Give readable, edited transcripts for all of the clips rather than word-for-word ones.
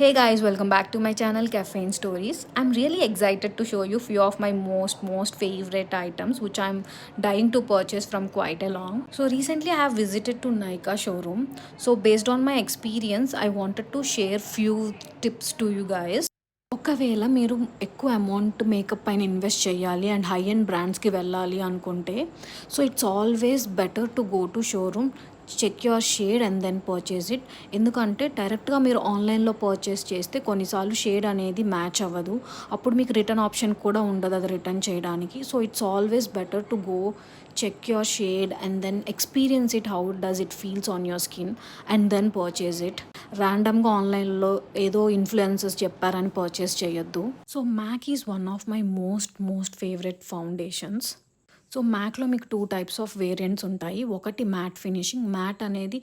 Hey guys, welcome back to my channel Caffeine Stories. I'm really excited to show you few of my most favorite items which I'm dying to purchase from quite a long. So recently I have visited to Nykaa showroom. So based on my experience, I wanted to share few tips to you guys. ఒకవేళ మీరు ఎక్కువ amount makeup పైన invest చేయాలి and high end బ్రాండ్స్కి వెళ్ళాలి అనుకుంటే so it's always better to go to showroom, check your shade and then purchase it. ఎందుకంటే డైరెక్ట్గా మీరు ఆన్లైన్లో పర్చేస్ చేస్తే కొన్నిసార్లు షేడ్ అనేది మ్యాచ్ అవ్వదు, అప్పుడు మీకు రిటర్న్ ఆప్షన్ కూడా ఉండదు అది రిటర్న్ చేయడానికి. So it's always better to go check your shade and then experience it, how does it feels on your skin and then purchase it. ర్యాండమ్గా ఆన్లైన్లో ఏదో ఇన్ఫ్లుయెన్సర్స్ చెప్పారని పర్చేస్ చేయొద్దు. So MAC is one of my most favourite foundations. So మ్యాక్లో మీకు two types of variants ఉంటాయి. ఒకటి matte finishing. Matte అనేది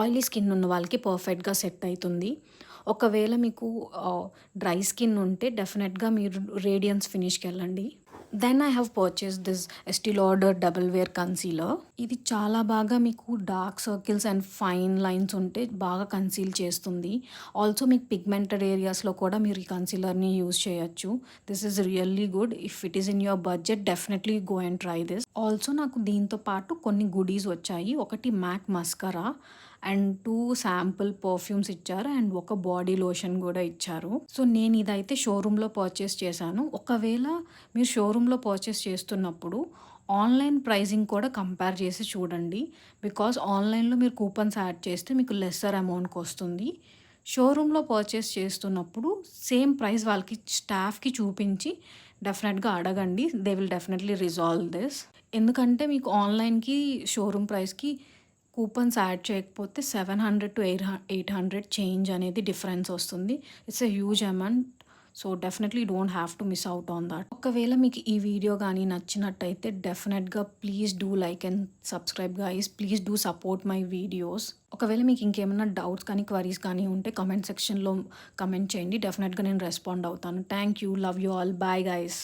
ఆయిలీ స్కిన్ ఉన్న వాళ్ళకి పర్ఫెక్ట్గా సెట్ అవుతుంది. ఒకవేళ మీకు డ్రై స్కిన్ ఉంటే డెఫినెట్గా మీరు రేడియన్స్ ఫినిష్కి వెళ్ళండి. Then I have purchase this Estee Lauder double wear concealer. ఇది చాలా బాగా మీకు dark circles and fine lines ఉంటే బాగా కన్సీల్ చేస్తుంది. ఆల్సో మీకు పిగ్మెంటెడ్ ఏరియాస్లో కూడా మీరు ఈ కన్సీలర్ని యూజ్ చేయొచ్చు. This is really good. If it is in your budget definitely go and try this. Also నాకు దీంతో పాటు కొన్ని గుడీస్ వచ్చాయి. ఒకటి MAC mascara and 2 sample perfumes ఇచ్చారు అండ్ ఒక బాడీ లోషన్ కూడా ఇచ్చారు. సో నేను ఇదైతే షోరూంలో పర్చేస్ చేశాను. ఒకవేళ మీరు షోరూంలో పర్చేస్ చేస్తున్నప్పుడు ఆన్లైన్ ప్రైజింగ్ కూడా కంపేర్ చేసి చూడండి. బికాజ్ ఆన్లైన్లో మీరు కూపన్స్ యాడ్ చేస్తే మీకు లెస్సర్ అమౌంట్కి వస్తుంది. షోరూంలో పర్చేస్ చేస్తున్నప్పుడు సేమ్ ప్రైస్ వాళ్ళకి స్టాఫ్కి చూపించి డెఫినెట్గా అడగండి. They will definitely resolve this. ఎందుకంటే మీకు ఆన్లైన్కి షోరూమ్ ప్రైస్కి కూపన్స్ యాడ్ చేయకపోతే 700 to 800 చేంజ్ అనేది డిఫరెన్స్ వస్తుంది. It's a huge amount. So definitely don't have to miss out on that. ఒకవేళ మీకు ఈ వీడియో కానీ నచ్చినట్టయితే డెఫినెట్గా please do like and subscribe guys. Please do support my videos. ఒకవేళ మీకు ఇంకేమైనా డౌట్స్ కానీ క్వరీస్ కానీ ఉంటే కమెంట్ సెక్షన్లో కమెంట్ చేయండి. డెఫినెట్గా నేను రెస్పాండ్ అవుతాను. Thank you. Love you all. Bye guys.